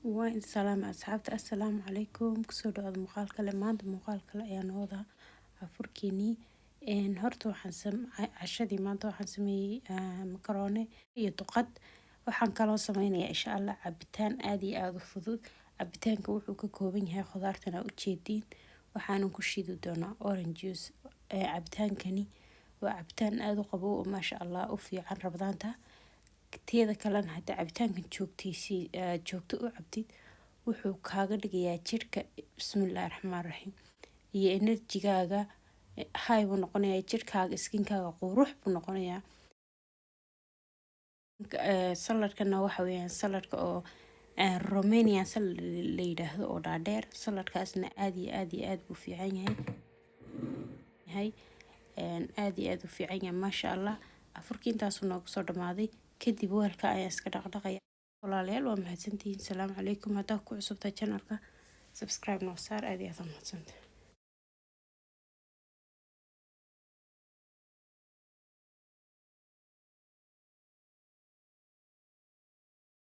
وين السلام أصحابتي السلام عليكم كسودو هذا مقال كله maanta مقال kale ayaan wadaa afurkeenii horta waxaan cashadii maanta waxaan sameeyay makaroone iyo duqad waxaan kaloo sameynayaa insha Allah cabitaan aad iyo aad u fudud cabitaanka wuxuu ka kooban yahay khudaartana u jeedin waxaan ku shiidi doonaa orange juice cabitaankani waa cabitaan aad u qabow oo maasha Allah u fiican rabadaanta teeda kalena hada cabitaankan joogto u cabtid wuxuu kaaga dhigayaa jirka bismillaahir rahmaanir rahiim iyo energy-gaaga high buu noqonayaa jirkaaga skin-kaaga qurux buu noqonayaa saladkana waxa weeyaan saladka oo Romanian salad la yiraahdo oo dhaadheer saladkaasna aad iyo aad buu fiican yahay aad iyo aad u fiican yahay maasha Allah afurkii intaas noogu soo dhamaaday kadib weelka ayaan iska dhaqdhaqaya walaalayaal waa mahadsantihiin salaamu calaykum haddaa ku cusubtaa channelka subscribe noo saar aad iyo aad u mahadsantahay